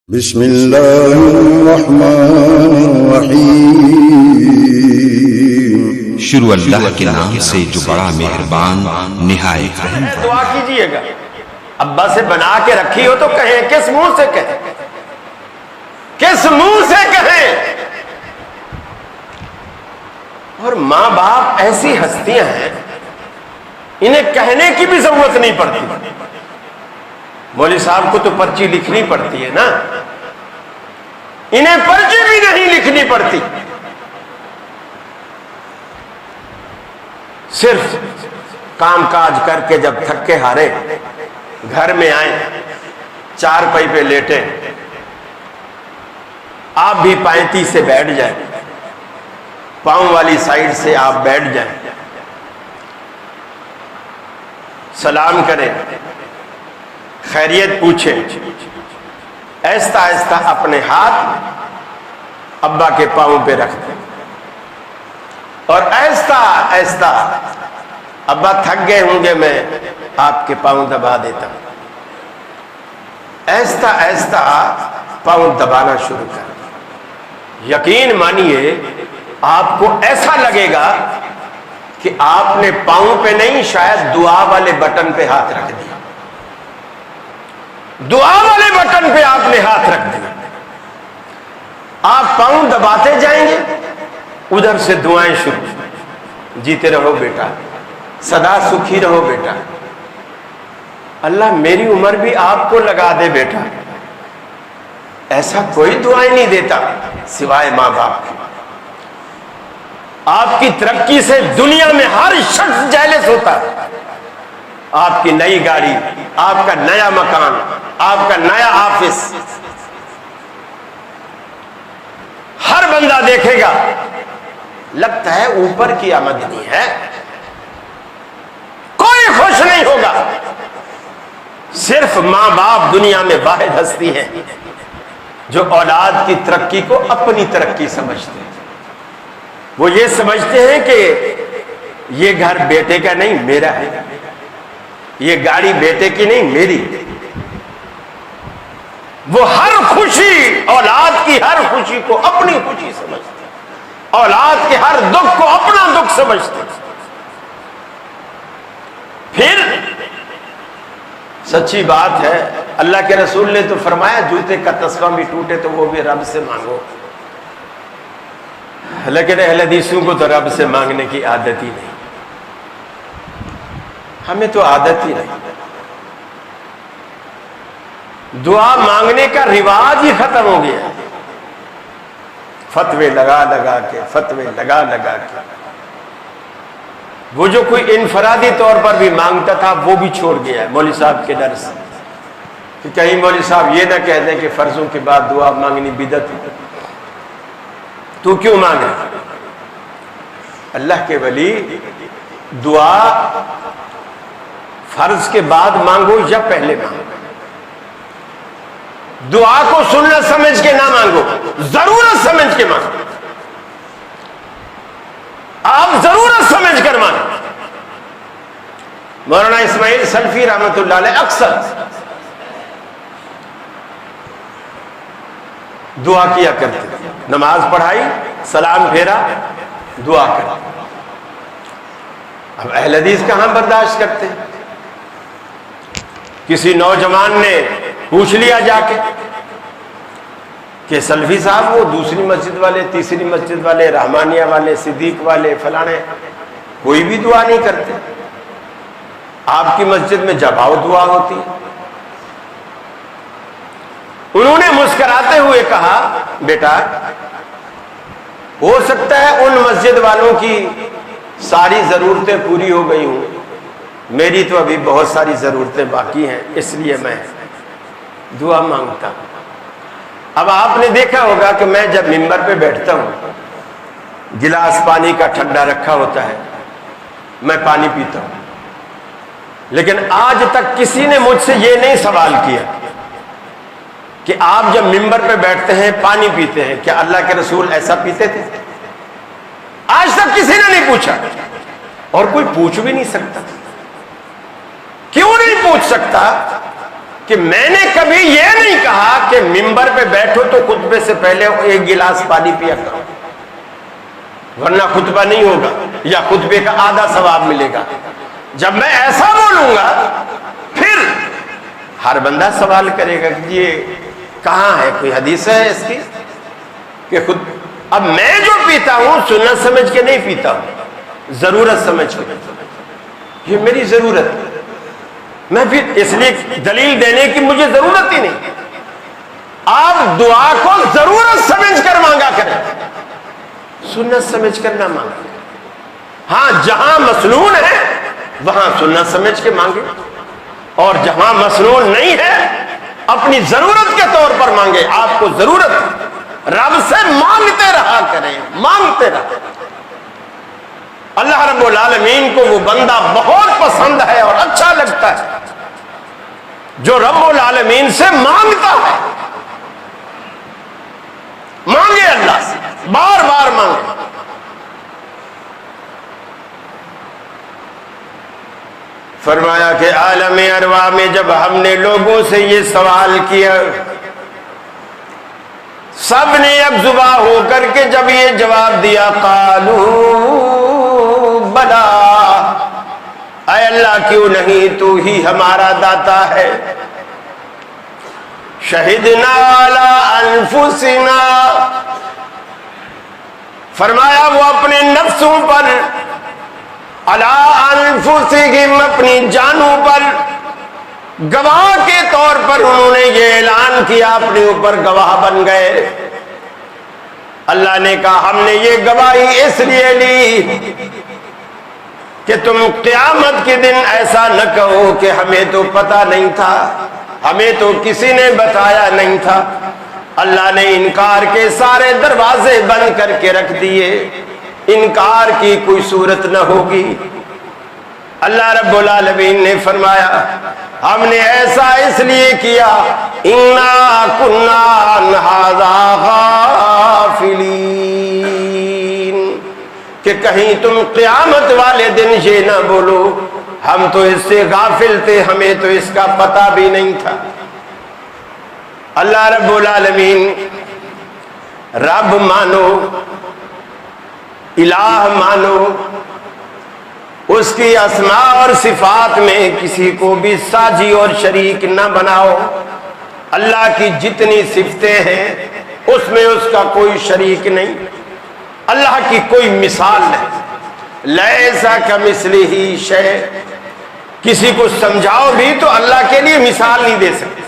بسم اللہ الرحمن الرحیم۔ شروع اللہ کے نام سے جو بڑا مہربان نہایت رحیم۔ دعا کیجئے گا، ابا سے بنا کے رکھی ہو تو کہیں، کس منہ سے کہیں، کس منہ سے کہیں؟ اور ماں باپ ایسی ہستیاں ہیں، انہیں کہنے کی بھی ضرورت نہیں پڑتی۔ مولوی صاحب کو تو پرچی لکھنی پڑتی ہے نا، انہیں پرچی بھی نہیں لکھنی پڑتی، صرف کام کاج کر کے جب تھک کے ہارے گھر میں آئیں، چار پائی پہ لیٹے، آپ بھی پائنتی سے بیٹھ جائیں، پاؤں والی سائیڈ سے آپ بیٹھ جائیں، سلام کریں، خیریت پوچھیں، ایستا ایستا اپنے ہاتھ ابا کے پاؤں پہ رکھ دیں، اور ایستا ایستا، ابا تھک گئے ہوں گے، میں آپ کے پاؤں دبا دیتا ہوں، ایستا ایستا پاؤں دبانا شروع کر دیں۔ یقین مانیے آپ کو ایسا لگے گا کہ آپ نے پاؤں پہ نہیں، شاید دعا والے بٹن پہ ہاتھ رکھ دیا، دعا والے بٹن پہ آپ نے ہاتھ رکھ دیا۔ آپ پاؤں دباتے جائیں گے، ادھر سے دعائیں شروع، جیتے رہو بیٹا، سدا سکھی رہو بیٹا، اللہ میری عمر بھی آپ کو لگا دے بیٹا۔ ایسا کوئی دعائیں نہیں دیتا سوائے ماں باپ کی۔ آپ کی ترقی سے دنیا میں ہر شخص جیلس ہوتا ہے، آپ کی نئی گاڑی، آپ کا نیا مکان، آپ کا نیا آفس، ہر بندہ دیکھے گا، لگتا ہے اوپر کی آمدنی ہے، کوئی خوش نہیں ہوگا۔ صرف ماں باپ دنیا میں واحد ہستی ہے جو اولاد کی ترقی کو اپنی ترقی سمجھتے ہیں۔ وہ یہ سمجھتے ہیں کہ یہ گھر بیٹے کا نہیں، میرا ہے، یہ گاڑی بیٹے کی نہیں، میری۔ وہ ہر خوشی، اولاد کی ہر خوشی کو اپنی خوشی سمجھتے، اولاد کے ہر دکھ کو اپنا دکھ سمجھتے۔ پھر سچی بات ہے، اللہ کے رسول نے تو فرمایا جوتے کا تسمہ بھی ٹوٹے تو وہ بھی رب سے مانگو، لیکن اہل حدیثوں کو تو رب سے مانگنے کی عادت ہی نہیں، ہمیں تو عادت ہی نہیں، دعا مانگنے کا رواج ہی ختم ہو گیا، فتوے لگا لگا کے، فتوے لگا لگا کے۔ وہ جو کوئی انفرادی طور پر بھی مانگتا تھا وہ بھی چھوڑ گیا ہے مولوی صاحب کے ڈر سے، کہ کہیں مولوی صاحب یہ نہ کہہ دیں کہ فرضوں کے بعد دعا مانگنی بدعت ہے، تو کیوں مانگ رہا؟ اللہ کے ولی، دعا فرض کے بعد مانگو یا پہلے مانگو، دعا کو سنت سمجھ کے نہ مانگو، ضرورت سمجھ کے مانگو، آپ ضرورت سمجھ کر مانگو۔ مولانا اسماعیل سلفی رحمۃ اللہ علیہ اکثر دعا کیا کرتے، نماز پڑھائی، سلام پھیرا، دعا کر۔ اب اہل حدیث کہاں برداشت کرتے؟ کسی نوجوان نے پوچھ لیا جا کے کہ سلفی صاحب وہ دوسری مسجد والے، تیسری مسجد والے، رحمانیہ والے، صدیق والے، فلانے کوئی بھی دعا نہیں کرتے، آپ کی مسجد میں جب آؤ دعا ہوتی ہے۔ انہوں نے مسکراتے ہوئے کہا، بیٹا ہو سکتا ہے ان مسجد والوں کی ساری ضرورتیں پوری ہو گئی ہوں، میری تو ابھی بہت ساری ضرورتیں باقی ہیں، اس لیے میں دعا مانگتا ہوں۔ اب آپ نے دیکھا ہوگا کہ میں جب ممبر پہ بیٹھتا ہوں، گلاس پانی کا ٹھنڈا رکھا ہوتا ہے، میں پانی پیتا ہوں، لیکن آج تک کسی نے مجھ سے یہ نہیں سوال کیا کہ آپ جب ممبر پہ بیٹھتے ہیں پانی پیتے ہیں، کیا اللہ کے رسول ایسا پیتے تھے؟ آج تک کسی نے نہیں پوچھا، اور کوئی پوچھ بھی نہیں سکتا۔ کیوں نہیں پوچھ سکتا؟ کہ میں نے کبھی یہ نہیں کہا کہ ممبر پہ بیٹھو تو خطبے سے پہلے ایک گلاس پانی پیا کرو، ورنہ خطبہ نہیں ہوگا یا خطبے کا آدھا ثواب ملے گا۔ جب میں ایسا بولوں گا پھر ہر بندہ سوال کرے گا کہ یہ کہاں ہے، کوئی حدیث ہے اس کی کہ خود اب میں جو پیتا ہوں سنت سمجھ کے نہیں پیتا ہوں، ضرورت سمجھ کے، یہ میری ضرورت ہے، میں پھر اس لیے دلیل دینے کی مجھے ضرورت ہی نہیں۔ آپ دعا کو ضرورت سمجھ کر مانگا کریں، سنت سمجھ کر نہ مانگا کریں۔ ہاں جہاں مسنون ہے وہاں سنت سمجھ کے مانگے، اور جہاں مسنون نہیں ہے اپنی ضرورت کے طور پر مانگے۔ آپ کو ضرورت رب سے مانگتے رہا کریں، مانگتے رہا۔ اللہ رب العالمین کو وہ بندہ بہت پسند ہے اور اچھا لگتا ہے جو رب العالمین سے مانگتا ہے۔ مانگے اللہ سے، بار بار مانگے۔ فرمایا کہ عالم ارواح میں جب ہم نے لوگوں سے یہ سوال کیا، سب نے اب زباں ہو کر کے جب یہ جواب دیا، قالوا بلا، اے اللہ کیوں نہیں، تو ہی ہمارا داتا ہے، شہدنا علی انفسنا، فرمایا وہ اپنے نفسوں پر، علی انفسہم اپنی جانوں پر گواہ کے طور پر انہوں نے یہ اعلان کیا، اپنے اوپر گواہ بن گئے۔ اللہ نے کہا ہم نے یہ گواہی اس لیے لی کہ تم قیامت کے دن ایسا نہ کہو کہ ہمیں تو پتہ نہیں تھا، ہمیں تو کسی نے بتایا نہیں تھا۔ اللہ نے انکار کے سارے دروازے بند کر کے رکھ دیے، انکار کی کوئی صورت نہ ہوگی۔ اللہ رب العالمین نے فرمایا ہم نے ایسا اس لیے کیا، انا کنا عن ھذا غافلین، کہ کہیں تم قیامت والے دن یہ نہ بولو ہم تو اس سے غافل تھے، ہمیں تو اس کا پتہ بھی نہیں تھا۔ اللہ رب العالمین رب مانو، الہ مانو، اس کی اسماء اور صفات میں کسی کو بھی ساجی اور شریک نہ بناؤ۔ اللہ کی جتنی صفتیں ہیں اس میں اس کا کوئی شریک نہیں، اللہ کی کوئی مثال نہیں، لیس کمثلہ شیء، کسی کو سمجھاؤ بھی تو اللہ کے لیے مثال نہیں دے سکتے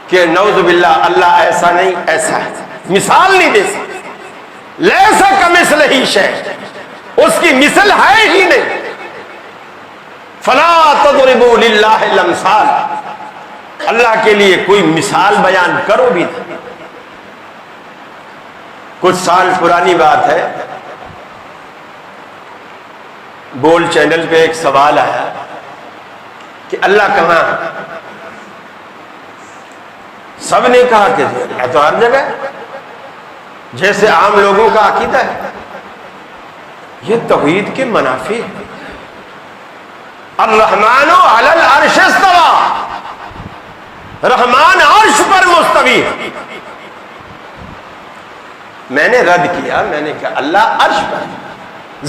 کہ نعوذ باللہ اللہ ایسا نہیں ایسا ہے، مثال نہیں دے سکتے۔ لیس کمثلہ شیء، اس کی مثل ہے ہی نہیں۔ فلا تضربوا للہ الامثال، اللہ کے لیے کوئی مثال بیان کرو بھی نہیں۔ کچھ سال پرانی بات ہے، گول چینل پہ ایک سوال آیا کہ اللہ کہاں ہے؟ سب نے کہا کہ اللہ تو ہر جگہ ہے، جیسے عام لوگوں کا عقیدہ ہے۔ یہ توحید کے منافی ہے۔ الرحمن علی العرش استوی، رحمان عرش پر مستوی ہے۔ میں نے رد کیا، میں نے کہا اللہ عرش پر،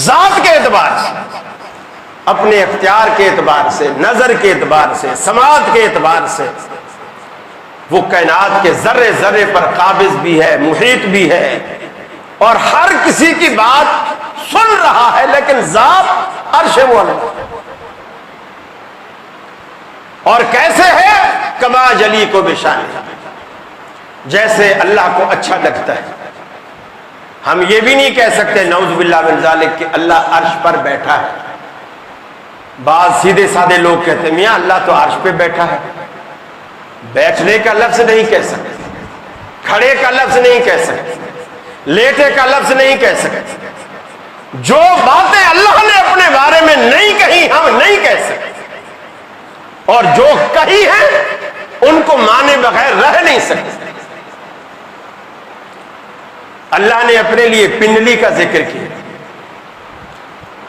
ذات کے اعتبار سے، اپنے اختیار کے اعتبار سے، نظر کے اعتبار سے، سماعت کے اعتبار سے وہ کائنات کے ذرے ذرے پر قابض بھی ہے، محیط بھی ہے، اور ہر کسی کی بات سن رہا ہے، لیکن ذات عرش والا۔ اور کیسے ہے؟ کما جلی کو بشان، جیسے اللہ کو اچھا لگتا ہے۔ ہم یہ بھی نہیں کہہ سکتے نعوذ باللہ من ذالک کہ اللہ عرش پر بیٹھا ہے۔ بعض سیدھے سادے لوگ کہتے ہیں میاں اللہ تو عرش پہ بیٹھا ہے، بیٹھنے کا لفظ نہیں کہہ سکتے، کھڑے کا لفظ نہیں کہہ سکتے، لیٹے کا لفظ نہیں کہہ سکتے۔ جو باتیں اللہ نے اپنے بارے میں نہیں کہی ہم نہیں کہہ سکتے، اور جو کہی ہیں ان کو مانے بغیر رہ نہیں سکتے۔ اللہ نے اپنے لیے پنڈلی کا ذکر کیا،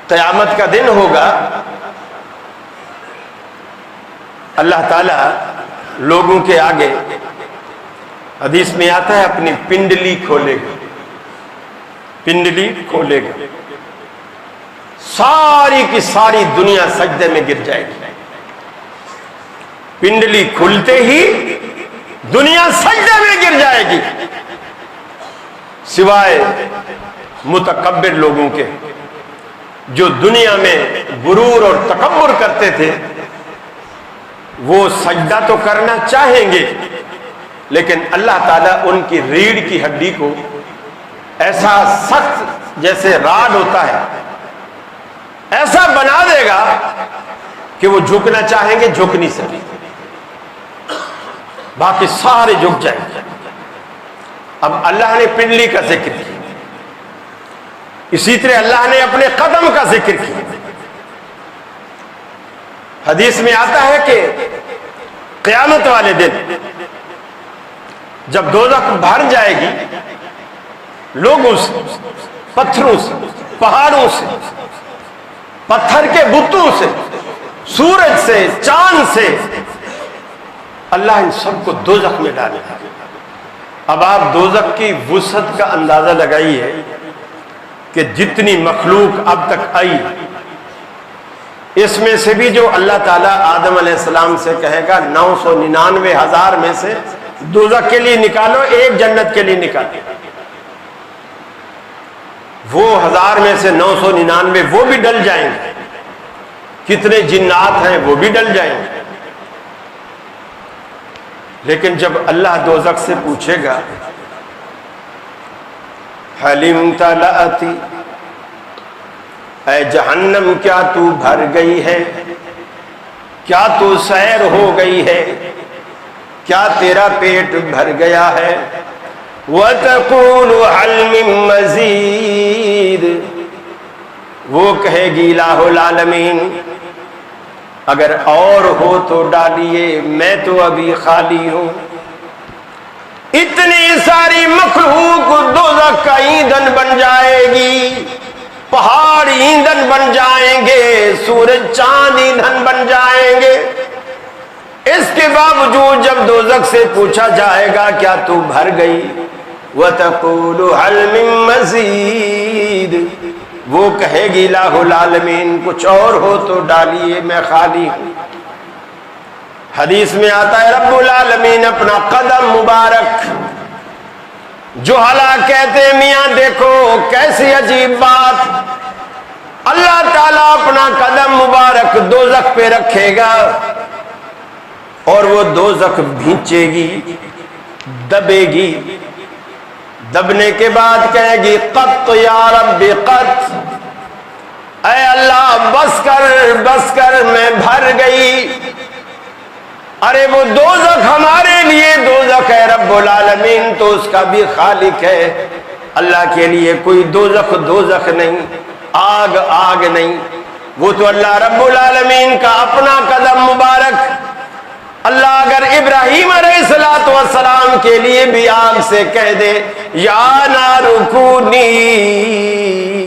قیامت کا دن ہوگا اللہ تعالیٰ لوگوں کے آگے حدیث میں آتا ہے اپنی پنڈلی کھولے گا، پنڈلی کھولے گا، ساری کی ساری دنیا سجدے میں گر جائے گی۔ پنڈلی کھلتے ہی دنیا سجدے میں گر جائے گی، سوائے متکبر لوگوں کے جو دنیا میں غرور اور تکبر کرتے تھے۔ وہ سجدہ تو کرنا چاہیں گے لیکن اللہ تعالیٰ ان کی ریڑھ کی ہڈی کو ایسا سخت جیسے راڈ ہوتا ہے ایسا بنا دے گا کہ وہ جھکنا چاہیں گے جھک نہیں سکیں، باقی سارے جھک جائیں گے۔ اب اللہ نے پنڈلی کا ذکر کیا، اسی طرح اللہ نے اپنے قدم کا ذکر کیا۔ حدیث میں آتا ہے کہ قیامت والے دن جب دوزخ بھر جائے گی لوگوں سے، پتھروں سے، پہاڑوں سے، پتھر کے بتوں سے، سورج سے، چاند سے، اللہ ان سب کو دوزخ میں ڈالے گا۔ اب آپ دوزخ کی وسعت کا اندازہ لگائیے کہ جتنی مخلوق اب تک آئی، اس میں سے بھی جو اللہ تعالیٰ آدم علیہ السلام سے کہے گا 999,000 میں سے دوزخ کے لیے نکالو، ایک جنت کے لیے نکالو، وہ 1000 میں سے 999 وہ بھی ڈل جائیں گے۔ کتنے جنات ہیں وہ بھی ڈل جائیں گے۔ لیکن جب اللہ دوزخ سے پوچھے گا حلیم تلأتی، اے جہنم کیا تو بھر گئی ہے، کیا تو سیر ہو گئی ہے، کیا تیرا پیٹ بھر گیا ہے، وَتَقُولُ هَلْ مِن مَّزِيدٍ، وہ کہے گی الٰہ العالمین اگر اور ہو تو ڈالیے، میں تو ابھی خالی ہوں۔ اتنی ساری مخلوق دوزخ کا ایندھن بن جائے گی، پہاڑ ایندھن بن جائیں گے، سورج چاند ایندھن بن جائیں گے۔ اس کے باوجود جب دوزخ سے پوچھا جائے گا کیا تو بھر گئی، وَتَقُولُ هَلْ مِن مَّزِيدٍ، وہ کہے گی الٰہ العالمین کچھ اور ہو تو ڈالیے، میں خالی ہوں۔ حدیث میں آتا ہے رب العالمین اپنا قدم مبارک، جو حالا کہتے ہیں میاں دیکھو کیسی عجیب بات، اللہ تعالیٰ اپنا قدم مبارک دوزخ پہ رکھے گا اور وہ دوزخ بھینچے گی، دبے گی، دبنے کے بعد کہے گی قط یا رب قط، اے اللہ بس کر میں بھر گئی۔ ارے وہ دوزخ ہمارے لیے دوزخ ہے رب العالمین تو اس کا بھی خالق ہے، اللہ کے لیے کوئی دوزخ نہیں، آگ نہیں، وہ تو اللہ رب العالمین کا اپنا قدم مبارک۔ اللہ اگر ابراہیم علیہ السلام کے لیے بھی آگ سے کہہ دے یا نار کونی